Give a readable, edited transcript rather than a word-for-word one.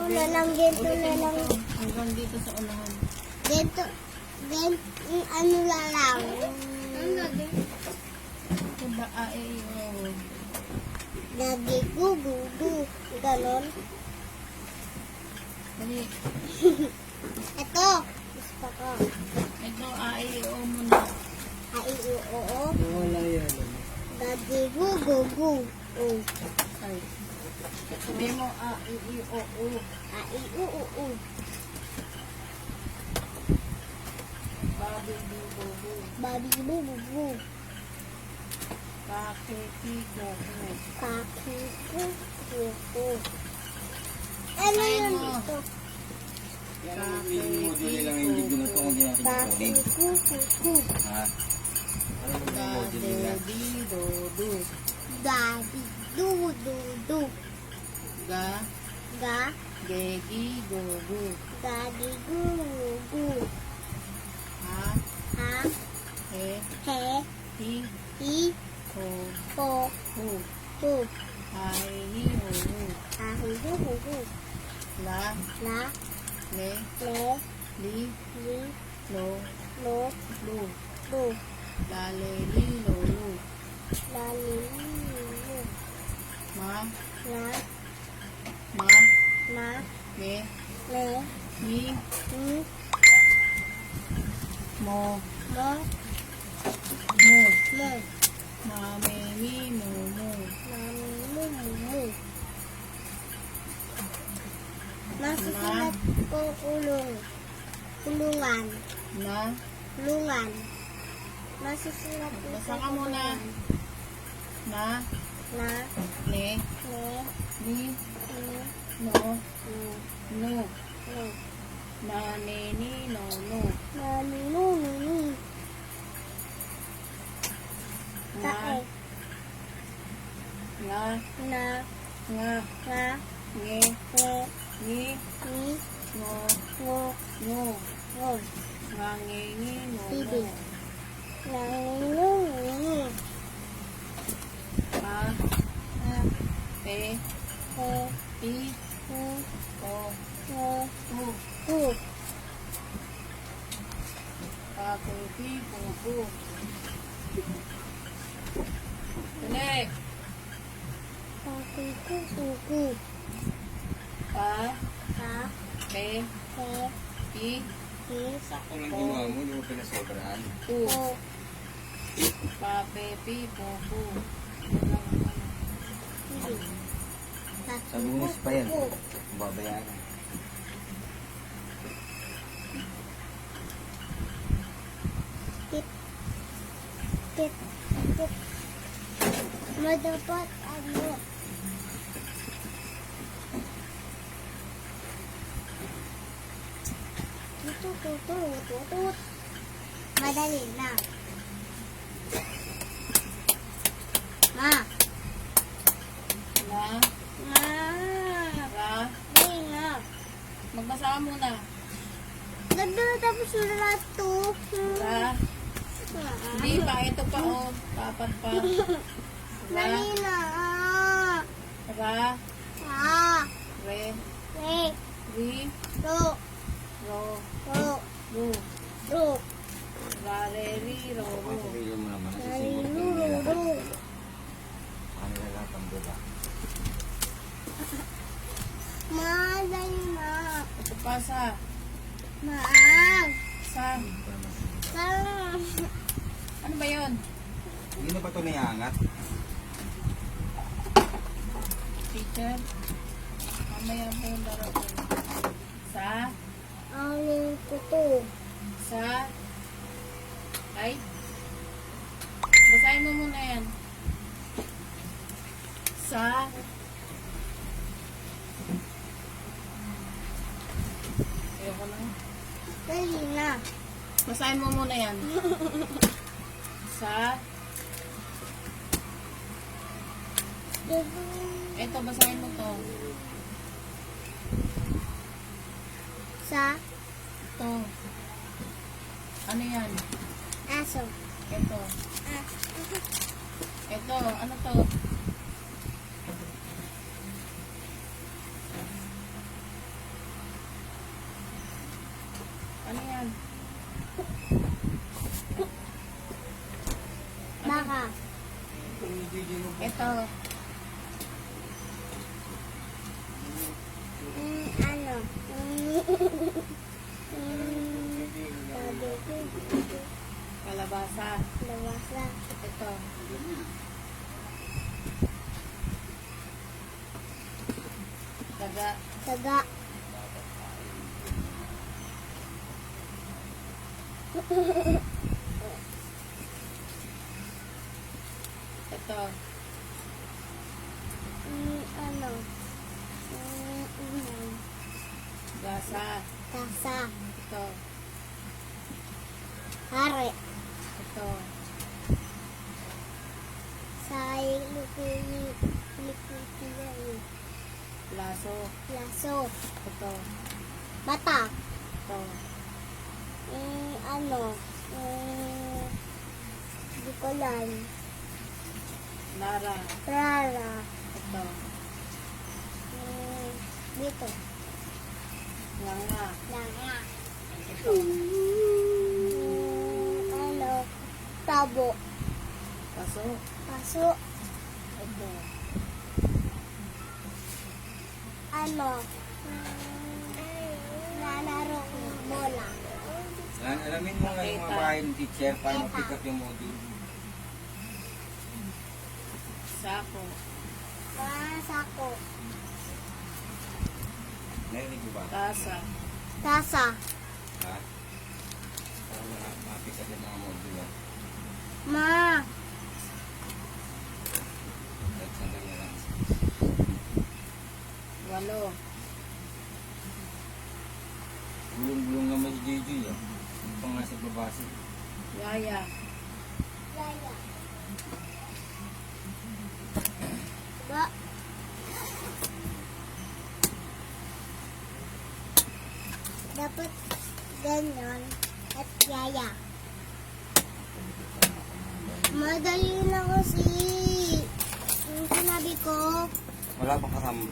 na lang, ganito na lang. Hanggang dito sa unahan. Ganito, ano na lang. Diba, oo. Lagi gugugu. Ganon. Dali. Ito. Gusto ko. Ito, oo muna. Ay, oo. Wala yan. Lagi gugugu. Oh. Ay. Sabi mo, oo. Ay, oo. Babi, bubo. Babi bububu. Kakiki, gogo. Kaki kuku. Ano yun ito? Module lang yung video na ito kung di natin Kaki ituloy. kuku. Ha? Ano yung module nila? Daddy, dodo. Daddy du. Ga, Ga. gegi, gogo. Daddy gugu. Ha, Ha. he, He. hi, I. ho, Ho. hu. Hu. Hai, hi, ho, hu. Ahi hu. La, La. le, Le. li, Li. lo, Lo. lu. Lu. La, le, li, lo, lu. La. Li. Lu. Ma, La. ma, Ma. me, Le. mi, Mi. mo, Mo. mo. Mo. Ma, me, mi, mo, mo. Mu. Masusulat ko kulong. Kulungan. Na, Kulungan. Masusulat ko basa ka muna. Na, Na. le, Le. li, Ni. no, Nu. no. Nu. Na, ne, ni, no, no. Nani. Nu. Nu. Ni. Na, Tae. nga, Na. nga, Nga. nge, Le. ni, Ni. no, Ngo. no. Ngo. Nga, nge, ni, no, Bibi. no. Nani. Nu. Ni. Pa, Ha. pe, He. pi, Ni. ko, He. pu. Hu. Pa, pe, pi, pu, pu. Dali. Kaki kuku. Pa, Ha. pe, He. pi, Hi. Sakto lang ginawa mo, hindi mo pinasobrahan. pu. Hu. Pa, pe, pi, pu, pu. Bibi. Sa lunes pa yan. Babayaran. Tip. Tip. Tip. Madapat ano. Tutut. Madali na. Ma. Na, Ma. ra. Dali na. Magbasa ka muna. Ganda na tapos na lahat to. Ra. Hindi pa, ito pa, oh. Papat pa. Ra, Dali na. ra, Ah. re, Re. ri, Ro. ro, Ro. ru. Ro. Ra, re, ri, ro, ru. Pagpapigil mo naman. Dali Nasisimot na. ka nila. Ro. Kanila lahat ang diba? Ma. Dali na. Ito pa sa, Ma. sa. Ano ba yun? Hindi na ba ito naiangat? Teacher? Mamaya pa yung darating. Sa, Aling kuto. sa, ay. Basahin mo muna yan. Sa, ayoko na. Dali na. Basahin mo muna yan. Sa, eto, basahin mo to. Sa To. Ano yan? aso. Eto. Ah. Eto, ano to? Ito. Ano? Kalabasa. Lawasa. Ito. Daga. Taga. Ito. Ano? Ulam. Gasa. Tasa. Ito. Hari. Ito. Say. Likuli. Laso. Laso. Ito. Mata. Ito. Ano? Di ko lang. Lara. Rara. Ito. Dito. Nganga. Langa. Ito. Ano? Tabo. Paso. Paso. Ito. Ano? Lalaro ng bola. Alamin mo nga yung mga bahay ng teacher para ma-pick up yung module. Sako. Sako. Narinig mo ba? Tasa. Tasa. Ha? Para ma-pick up yung mga module. Ma. Kahit sandali na lang. Walo. Gulong-gulong naman si JJ ah. Yung pang nasa babasi. Yaya. Yaya. Ba. Dapat ganyan at yaya. Madali na kasi. Yung sinabi ko, Wala pang kasama.